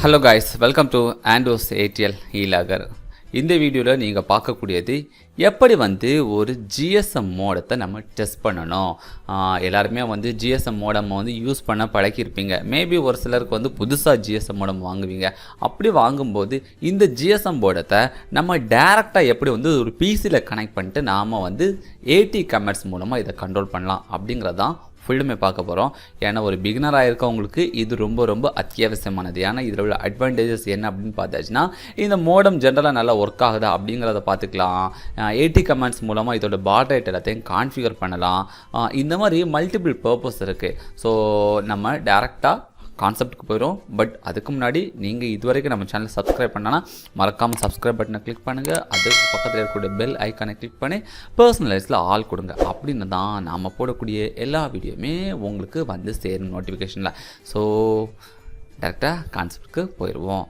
Hello guys, welcome to ஆண்டோஸ் ஏடிஎல் ஈலாகர். இந்த வீடியோவில் நீங்கள் பார்க்கக்கூடியது எப்படி ஒரு ஜிஎஸ்எம் மோடத்தை நம்ம டெஸ்ட் பண்ணணும். எல்லாருமே ஜிஎஸ்எம் மோடம் யூஸ் பண்ண பழகியிருப்பீங்க. மேபி ஒரு சிலருக்கு புதுசாக ஜிஎஸ்எம் மோடம் வாங்குவீங்க. அப்படி வாங்கும்போது இந்த ஜிஎஸ்எம் மோடத்தை நம்ம டேரெக்டாக எப்படி ஒரு பிசியில் கனெக்ட் பண்ணிட்டு நாம் ஏடி கமெண்ட்ஸ் மூலமாக இதை கண்ட்ரோல் பண்ணலாம் அப்படிங்கிறதான் ஃபுல்லுமே பார்க்க போகிறோம். ஏன்னா ஒரு பிகினராக இருக்கவங்களுக்கு இது ரொம்ப ரொம்ப அத்தியாவசியமானது. ஏன்னா இதில் உள்ள அட்வான்டேஜஸ் என்ன அப்படின்னு பார்த்தாச்சுன்னா, இந்த மோடம் ஜென்ரலாக நல்லா ஒர்க் ஆகுதா அப்படிங்கிறத பார்த்துக்கலாம். ஏடி கமெண்ட்ஸ் மூலமாக இதோட பாட் ரேட் எல்லாத்தையும் கான்ஃபிகர் பண்ணலாம். இந்த மாதிரி மல்டிபிள் பர்பஸ் இருக்குது. ஸோ நம்ம டேரெக்டாக கான்செப்ட்டுக்கு போயிடும். பட் அதுக்கு முன்னாடி நீங்கள் இதுவரைக்கும் நம்ம சேனல் சப்ஸ்கிரைப் பண்ணனா மறக்காமல் சப்ஸ்கிரைப் பட்டனை கிளிக் பண்ணுங்கள். அதுக்கு பக்கத்தில் இருக்கக்கூடிய பெல் ஐக்கானை கிளிக் பண்ணி பர்சனலைஸில் ஆல் கொடுங்க. அப்படின்னு தான் நாம் போடக்கூடிய எல்லா வீடியோவுமே உங்களுக்கு சேரும் நோட்டிஃபிகேஷனில். ஸோ டேரெக்டாக கான்செப்ட்டுக்கு போயிடுவோம்.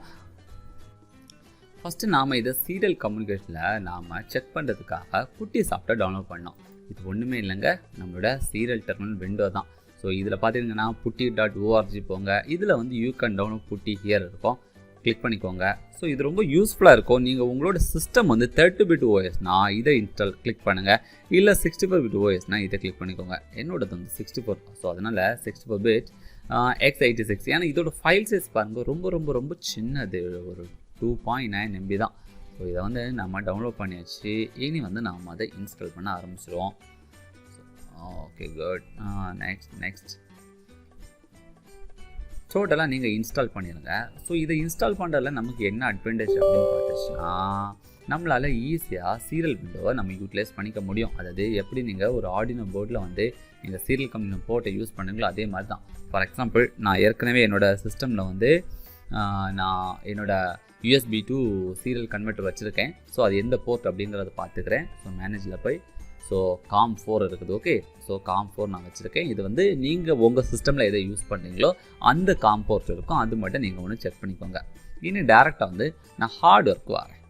ஃபஸ்ட்டு நாம் இதை சீரியல் கம்யூனிகேஷனில் நாம் செக் பண்ணுறதுக்காக புட்டி சாஃப்ட்வேர் டவுன்லோட் பண்ணோம். இது ஒன்றுமே இல்லைங்க, நம்மளோட சீரியல் டெர்மினல் விண்டோ தான். ஸோ இதில் பார்த்தீங்கன்னா putty.org போங்க. இதில் you can download Buti here இருக்கும், கிளிக் பண்ணிக்கோங்க. ஸோ இது ரொம்ப யூஸ்ஃபுல்லாக இருக்கும். நீங்கள் உங்களோட சிஸ்டம் 32-bit OSனா இதை கிளிக் பண்ணுங்கள். இல்லை 64-bit OSனா இதை கிளிக் பண்ணிக்கோங்க. என்னோடது 64, ஸோ அதனால் 64-bit x86. ஏன்னா இதோட ஃபைல் சைஸ் பாருங்கள், ரொம்ப ரொம்ப ரொம்ப சின்னது, ஒரு 2.9 MB தான். ஸோ இதை நம்ம டவுன்லோட் பண்ணியாச்சு. இனி நாம் அதை இன்ஸ்டால் பண்ண ஆரம்பிச்சிடுவோம். Okay, good. நெக்ஸ்ட் டோட்டலாக நீங்கள் இன்ஸ்டால் பண்ணிடுங்க. ஸோ இதை இன்ஸ்டால் பண்ணுறதுல நமக்கு என்ன அட்வான்டேஜ் அப்படின்னு பார்த்துச்சுன்னா, நம்மளால் ஈஸியாக சீரியல் விண்டோவை நம்ம யூட்டிலைஸ் பண்ணிக்க முடியும். அதாவது எப்படி நீங்கள் ஒரு ஆர்டினோ போர்டில் நீங்கள் சீரியல் கம்பெனி போர்ட்டை யூஸ் பண்ணுங்களோ அதே மாதிரி தான். ஃபார் எக்ஸாம்பிள், நான் ஏற்கனவே என்னோடய சிஸ்டமில் நான் என்னோடய USB to சீரியல் கன்வெர்ட்டர் வச்சுருக்கேன். ஸோ அது எந்த போர்ட் அப்படிங்கிறத பார்த்துக்கிறேன். ஸோ மேனேஜில் போய் ஸோ COM4 இருக்குது. ஓகே, ஸோ COM4 நான் வச்சுருக்கேன். இது நீங்கள் உங்கள் சிஸ்டமில் எதை யூஸ் பண்ணுறீங்களோ அந்த COM போர்ட் இருக்கும், அது மட்டும் நீங்கள் ஒன்று செக் பண்ணிக்கோங்க. இனி டேரெக்டாக நான் ஹார்ட்வேர்க்கு வரேன்.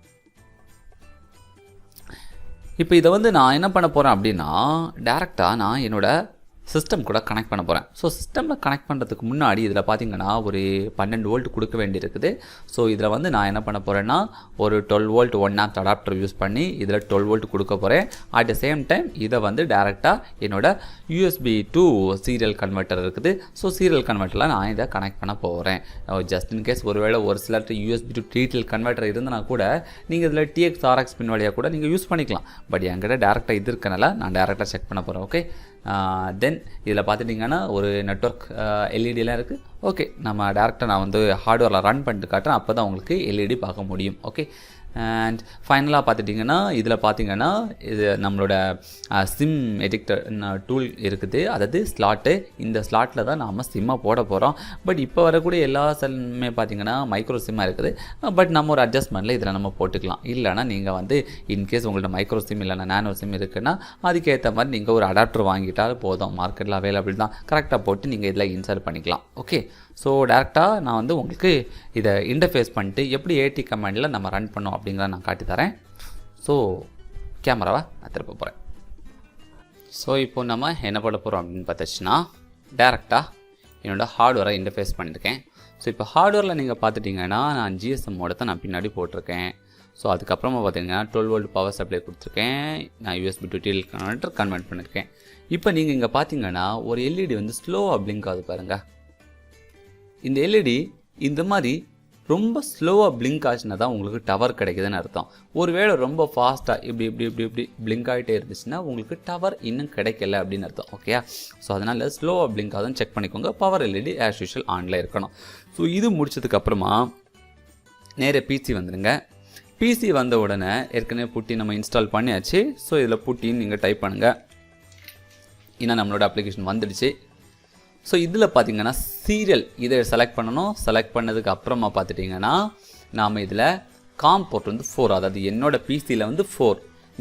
இப்போ இதை நான் என்ன பண்ண போகிறேன் அப்படின்னா, டேரெக்டாக நான் என்னோடய சிஸ்டம் கூட கனெக்ட் பண்ண போகிறேன். ஸோ சிஸ்டமில் கனெக்ட் பண்ணுறதுக்கு முன்னாடி இதில் பார்த்தீங்கன்னா ஒரு 12 வோல்ட் கொடுக்க வேண்டியிருக்குது. ஸோ இதில் நான் என்ன பண்ண போகிறேன்னா, ஒரு 12 வோல்ட் 1 ஆம்ப் அடாப்டர் யூஸ் பண்ணி இதில் 12 வோல்ட் கொடுக்க போகிறேன். அட் த சேம் டைம் இதை டேரெக்டாக என்னோட USB to சீரியல் கன்வெர்ட்டர் இருக்குது. ஸோ சீரியல் கன்வெர்ட்டரில் நான் இதை கனெக்ட் பண்ண போகிறேன். ஜஸ்ட் இன்கேஸ் ஒருவேளை ஒரு சிலர்கிட்ட USB to சீரியல் கன்வெர்ட்டர் இருந்தனா கூட நீங்கள் இதில் TX RX பின் வழியாக கூட நீங்கள் யூஸ் பண்ணிக்கலாம். பட் என்கிட்ட டேரெக்டாக இது இருக்கனால நான் டேரெக்டாக செக் பண்ண போகிறேன். ஓகே, தென் இதில் பார்த்துட்டிங்கன்னா ஒரு நெட்வொர்க் எல்இடிலாம் இருக்குது. ஓகே, நம்ம டேரெக்டாக நான் ஹார்ட்வேரில் ரன் பண்ணிட்டு காட்டுறேன். அப்போ தான் உங்களுக்கு எல்இடி பார்க்க முடியும். ஓகே, அண்ட் ஃபைனலாக பார்த்துட்டிங்கன்னா இதில் பார்த்தீங்கன்னா இது நம்மளோட சிம் எடிக்டர் டூல் இருக்குது. அதாவது ஸ்லாட்டு, இந்த ஸ்லாட்டில் தான் நாம் சிம்மாக போட போகிறோம். பட் இப்போ வரக்கூடிய எல்லா செல்லுமே பார்த்திங்கன்னா மைக்ரோ சிம்மாக இருக்குது. பட் நம்ம ஒரு அட்ஜஸ்ட்மெண்ட்டில் இதில் நம்ம போட்டுக்கலாம். இல்லைனா நீங்கள் இன்கேஸ் உங்கள்கிட்ட மைக்ரோ சிம் இல்லைனா நேனோ சிம் இருக்குன்னா அதுக்கேற்ற மாதிரி நீங்கள் ஒரு அடாப்டர் வாங்கிட்டால் போதும். மார்க்கெட்டில் அவைலபிள் தான். கரெக்டாக போட்டு நீங்கள் இதில் இன்ஸ்டால் பண்ணிக்கலாம். ஓகே, ஸோ டேரெக்டாக நான் உங்களுக்கு இதை இன்டர்ஃபேஸ் பண்ணிட்டு எப்படி ஏடி கமாண்டில் நம்ம ரன் பண்ணோம் அப்படிங்கிறத நான் காட்டி தரேன். ஸோ கேமராவை நான் திருப்ப போகிறேன். ஸோ இப்போ நம்ம என்ன பண்ண போகிறோம் அப்படின்னு பார்த்துச்சுன்னா, டேரெக்டாக என்னோடய ஹார்ட்வேரை இன்டர்ஃபேஸ் பண்ணியிருக்கேன். ஸோ இப்போ ஹார்ட்வேரில் நீங்கள் பார்த்துட்டிங்கன்னா நான் GSM மோடத்தை நான் பின்னாடி போட்டிருக்கேன். ஸோ அதுக்கப்புறமா பார்த்தீங்கன்னா 12 வோல்ட் பவர் சப்ளை கொடுத்துருக்கேன். நான் USB to serial converter convert பண்ணியிருக்கேன். இப்போ நீங்கள் இங்கே பார்த்தீங்கன்னா ஒரு எல்இடி ஸ்லோவாக பிளிங்க் ஆகுது பாருங்கள். இந்த எல்இடி இந்த மாதிரி ரொம்ப ஸ்லோவாக பிளிங்க் ஆச்சுன்னா தான் உங்களுக்கு டவர் கிடைக்குதுன்னு அர்த்தம். ஒருவேளை ரொம்ப ஃபாஸ்ட்டாக இப்படி பிளிங்க் ஆகிட்டே இருந்துச்சுன்னா உங்களுக்கு டவர் இன்னும் கிடைக்கல அப்படின்னு அர்த்தம். ஓகேயா, ஸோ அதனால் ஸ்லோவாக பிளிங்க் ஆகுதுன்னு செக் பண்ணிக்கோங்க. பவர் எல்இடி ஆஸ் யூஷுவல் ஆனில் இருக்கணும். ஸோ இது முடிச்சதுக்கப்புறமா நேராக பிசி வந்துடுங்க. பிசி வந்த உடனே ஏற்கனவே புட்டி நம்ம இன்ஸ்டால் பண்ணியாச்சு. ஸோ இதில் புட்டின்னு நீங்கள் டைப் பண்ணுங்கள். ஏன்னா நம்மளோட அப்ளிகேஷன் வந்துடுச்சு. ஸோ இதில் பார்த்தீங்கன்னா சீரியல் இதை செலக்ட் பண்ணணும். செலக்ட் பண்ணதுக்கு அப்புறமா பார்த்துட்டிங்கன்னா நாம் இதில் COM போர்ட் 4, அதாவது என்னோடய பிசியில் 4,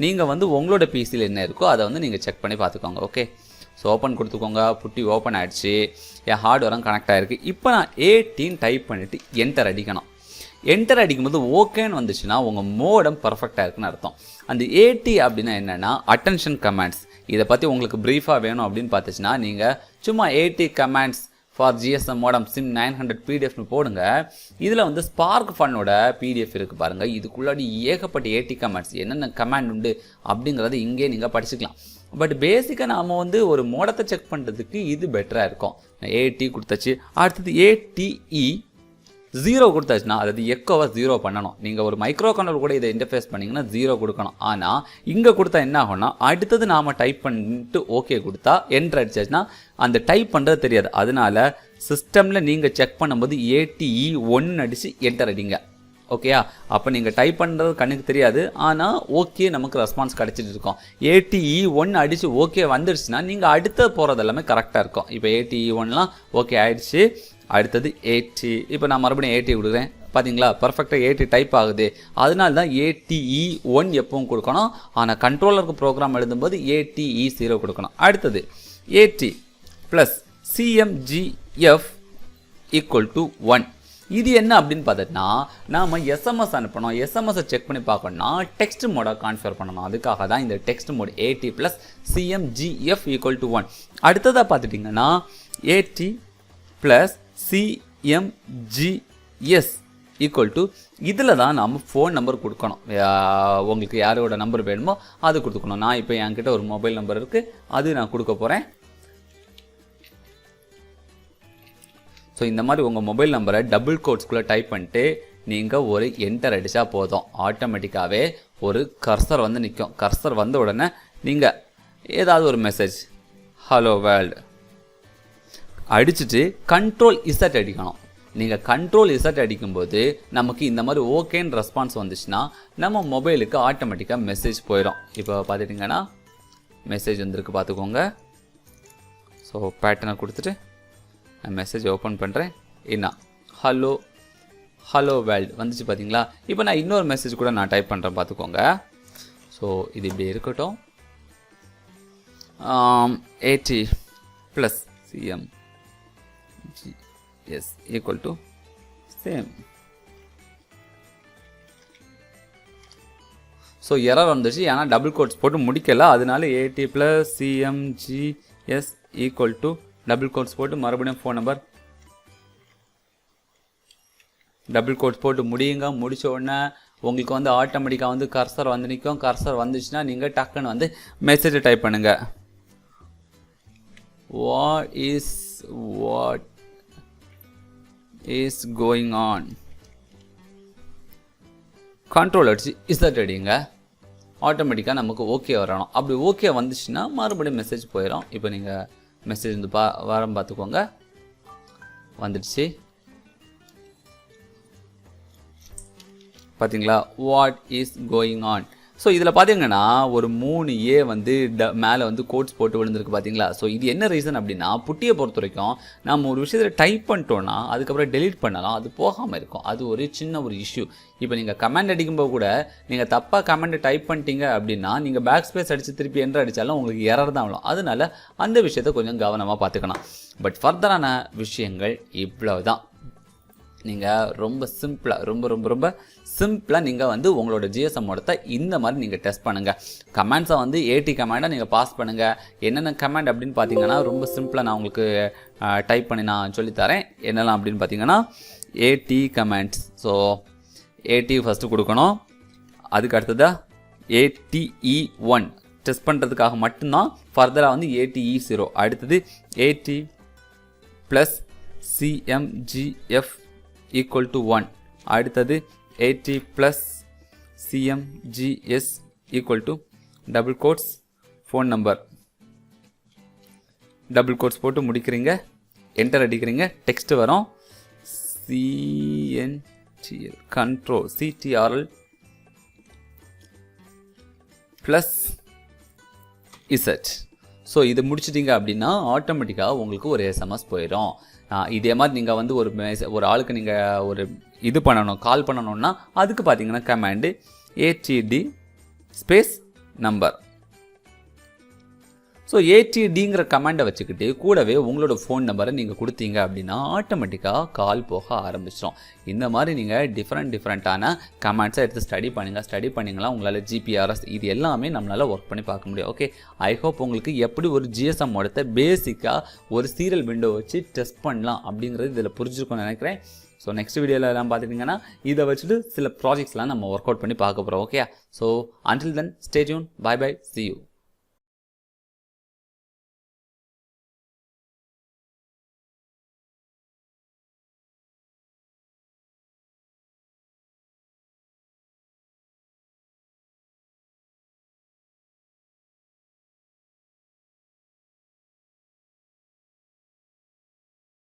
நீங்கள் உங்களோட பிசியில் என்ன இருக்கோ அதை நீங்கள் செக் பண்ணி பார்த்துக்கோங்க. ஓகே, ஸோ ஓப்பன் கொடுத்துக்கோங்க. புட்டி ஓப்பன் ஆகிடுச்சு. என் ஹார்ட்வேரும் கனெக்ட் ஆகிருக்கு. இப்போ நான் 18 டைப் பண்ணிவிட்டு என்டர் அடிக்கணும். என்டர் அடிக்கும்போது ஓகேன்னு வந்துச்சுன்னா உங்கள் மோடம் பர்ஃபெக்டாக இருக்குன்னு அர்த்தம். அந்த 80 அப்படின்னா என்னென்னா அட்டென்ஷன் கமாண்ட்ஸ். இதை பற்றி உங்களுக்கு ப்ரீஃபாக வேணும் அப்படின்னு பார்த்துச்சுன்னா நீங்கள் சும்மா 80 commands for GSM modem SIM 900 PDF போடுங்க. இதில் வந்து ஸ்பார்க் ஃபன்னோட PDF இருக்குது பாருங்கள். இதுக்குள்ளாடி ஏகப்பட்ட AT கமெண்ட்ஸ் என்னென்ன கமெண்ட் உண்டு அப்படிங்கிறத இங்கே நீங்கள் படிச்சுக்கலாம். பட் பேசிக்காக நாம் வந்து ஒரு மோடத்தை செக் பண்ணுறதுக்கு இது பெட்டராக இருக்கும். AT கொடுத்தாச்சு. அடுத்தது ATE 0 கொடுத்தாச்சுன்னா அதாவது எக்கோவை 0 பண்ணணும். நீங்கள் ஒரு மைக்ரோ கண்ட்ரோல் கூட இதை இன்டர்ஃபேஸ் பண்ணிங்கன்னா 0 கொடுக்கணும். ஆனால் இங்கே கொடுத்தா என்ன ஆகும்னா அடுத்தது நாம் டைப் பண்ணிட்டு ஓகே கொடுத்தா என்ட்ரு அடிச்சாச்சுன்னா அந்த டைப் பண்ணுறது தெரியாது. அதனால சிஸ்டமில் நீங்கள் செக் பண்ணும்போது ATE 1 அடித்து என்டர் அடிங்க. ஓகேயா? அப்போ நீங்கள் டைப் பண்ணுறது கண்ணுக்கு தெரியாது, ஆனால் ஓகே நமக்கு ரெஸ்பான்ஸ் கிடச்சிட்டு இருக்கோம். ATE 1 அடித்து ஓகே வந்துடுச்சுன்னா நீங்கள் அடுத்த போகிறது எல்லாமே கரெக்டாக இருக்கும். இப்போ ATE 1லாம் ஓகே ஆயிடுச்சு. அடுத்தது 80. இப்போ நான் மறுபடியும் 80 கொடுக்குறேன். பார்த்தீங்களா பர்ஃபெக்டாக 80 டைப் ஆகுது. அதனால தான் ATE 1 எப்பவும் கொடுக்கணும். ஆனால் கண்ட்ரோலருக்கு ப்ரோக்ராம் எழுதும்போது ATE 0 கொடுக்கணும். அடுத்தது AT + CMGF = 1. இது என்ன அப்படின்னு பார்த்தோன்னா நாம் SMS அனுப்பணும். SMS செக் பண்ணி பார்க்கணும்னா டெக்ஸ்ட் மோடை கான்ஃபிகர் பண்ணணும். அதுக்காக தான் இந்த டெக்ஸ்ட் மோட் AT + CMGF = 1. அடுத்ததாக பார்த்துட்டிங்கன்னா AT + CMGS = இதில் தான் நம்ம ஃபோன் நம்பர் கொடுக்கணும். உங்களுக்கு யாரோட நம்பர் வேணுமோ அது கொடுத்துக்கணும். நான் இப்போ என்கிட்ட ஒரு மொபைல் நம்பர் இருக்குது, அது நான் கொடுக்க போகிறேன். ஸோ இந்த மாதிரி உங்கள் மொபைல் நம்பரை டபுள் கோட்ஸ்குள்ளே டைப் பண்ணிட்டு நீங்கள் ஒரு என்டர் அடித்தா போதும். ஆட்டோமேட்டிக்காகவே ஒரு கர்சர் வந்து நிற்கும். கர்சர் வந்த உடனே நீங்கள் ஏதாவது ஒரு மெசேஜ் ஹலோ வேர்ல்டு அடிச்சுட்டு கண்ட்ரோல் இசட் அடிக்கணும். நீங்கள் கண்ட்ரோல் இசட் அடிக்கும்போது நமக்கு இந்த மாதிரி ஓகேன்னு ரெஸ்பான்ஸ் வந்துச்சுன்னா நம்ம மொபைலுக்கு ஆட்டோமேட்டிக்காக மெசேஜ் போயிடும். இப்போ பார்த்துட்டிங்கன்னா மெசேஜ் வந்துருக்கு பார்த்துக்கோங்க. ஸோ பேட்டர்னை கொடுத்துட்டு நான் மெசேஜ் ஓப்பன் பண்ணுறேன். என்ன ஹலோ வேர்ல்டு வந்துச்சு பார்த்தீங்களா? இப்போ நான் இன்னொரு மெசேஜ் கூட நான் டைப் பண்ணுறேன் பார்த்துக்கோங்க. ஸோ இது இப்படி இருக்கட்டும். AT + CMGS = same. So error வந்துச்சு, ஏன்னா டபுள் கோட்ஸ் போட்டு முடிக்கல. அதனால AT + CMGS = டபுள் கோட்ஸ் போட்டு மறுபடியும் ஃபோன் நம்பர் டபுள் கோட்ஸ் போட்டு முடியுங்க. முடித்த உடனே உங்களுக்கு வந்து ஆட்டோமேட்டிக்காக வந்து கர்சர் வந்து நிற்கும். கர்சர் வந்துச்சுன்னா நீங்கள் டக்குன்னு வந்து மெசேஜை டைப் பண்ணுங்கள். What is going on. Control அடிச்சு இசட் அடிங்க. ஆட்டோமேட்டிக்காக நமக்கு ஓகே வரணும். அப்படி ஓகே வந்துச்சுன்னா மறுபடியும் மெசேஜ் போயிடும். இப்போ நீங்கள் மெசேஜ் வந்து வரம் பார்த்துக்கோங்க, வந்துடுச்சு பார்த்தீங்களா? What is going on. So இதில் பார்த்தீங்கன்னா ஒரு 3A வந்து மேலே வந்து கோட்ஸ் போட்டு விழுந்திருக்கு பார்த்தீங்களா? ஸோ இது என்ன ரீசன் அப்படின்னா, புட்டியை பொறுத்த வரைக்கும் நம்ம ஒரு விஷயத்தில் டைப் பண்ணிட்டோன்னா அதுக்கப்புறம் டெலீட் பண்ணலாம், அது போகாமல் இருக்கும். அது ஒரு சின்ன ஒரு இஷ்யூ. இப்போ நீங்கள் கமெண்ட் அடிக்கும்போது கூட நீங்கள் தப்பாக கமெண்ட் டைப் பண்ணிட்டீங்க அப்படின்னா நீங்கள் பேக் ஸ்பேஸ் அடித்து திருப்பி என்ட்ரு அடித்தாலும் உங்களுக்கு எரர் தான் வரும். அதனால அந்த விஷயத்தை கொஞ்சம் கவனமாக பார்த்துக்கணும். பட் ஃபர்தரான விஷயங்கள் இவ்வளோ தான். நீங்கள் ரொம்ப சிம்பிளாக ரொம்ப சிம்பிளாக நீங்கள் வந்து உங்களோட GSM மோடத்தை இந்த மாதிரி நீங்கள் டெஸ்ட் பண்ணுங்கள். கமெண்ட்ஸை வந்து AT கமெண்டை நீங்கள் பாஸ் பண்ணுங்கள். என்னென்ன கமெண்ட் அப்படின்னு பார்த்தீங்கன்னா ரொம்ப சிம்பிளாக நான் உங்களுக்கு டைப் பண்ணி நான் சொல்லித்தரேன். என்னெல்லாம் அப்படின்னு பார்த்தீங்கன்னா AT comments. So AT first கொடுக்கணும். அதுக்கு அடுத்ததாக ATE 1 டெஸ்ட் பண்ணுறதுக்காக மட்டும்தான். ஃபர்தராக வந்து ATE 0. அடுத்தது AT + CMGF = 1. அடுத்தது AT + CMGS = double quotes phone number double quotes போட்டு முடிக்கிறீங்க, என்டர் அடிக்கிறீங்க, டெக்ஸ்ட் வரும். CNTL control CTRL + Z. So இது முடிச்சிட்டிங்க அப்படின்னா ஆட்டோமேட்டிக்காக உங்களுக்கு ஒரு SMS போயிடும். இதே மாதிரி நீங்கள் வந்து ஒரு ஆளுக்கு நீங்கள் ஒரு இது பண்ணணும், கால் பண்ணணும்னா அதுக்கு பார்த்தீங்கன்னா கமாண்டு ATD / நம்பர். ஸோ ஏடிடிங்கிற கமாண்டை வச்சுக்கிட்டு கூடவே உங்களோட ஃபோன் நம்பரை நீங்கள் கொடுத்தீங்க அப்படின்னா ஆட்டோமேட்டிக்காக கால் போக ஆரம்பிச்சிடும். இந்த மாதிரி நீங்கள் டிஃப்ரெண்ட்டான கமாண்ட்ஸை எடுத்து ஸ்டடி பண்ணிங்களா உங்களால் ஜிபிஆர்எஸ் இது எல்லாமே நம்மளால் ஒர்க் பண்ணி பார்க்க முடியும். ஓகே, ஐ ஹோப் உங்களுக்கு எப்படி ஒரு GSM மோடத்தை பேசிக்காக ஒரு சீரியல் விண்டோ வச்சு டெஸ்ட் பண்ணலாம் அப்படிங்கிறது இதில் புரிஞ்சுருக்கும்னு நினைக்கிறேன். ஸோ நெக்ஸ்ட் வீடியோவில் எல்லாம் பார்த்துட்டிங்கன்னா இதை வச்சுட்டு சில ப்ராஜெக்ட்ஸ்லாம் நம்ம ஒர்க் அவுட் பண்ணி பார்க்க போகிறோம். Okay, so until then stay tuned, bye see you.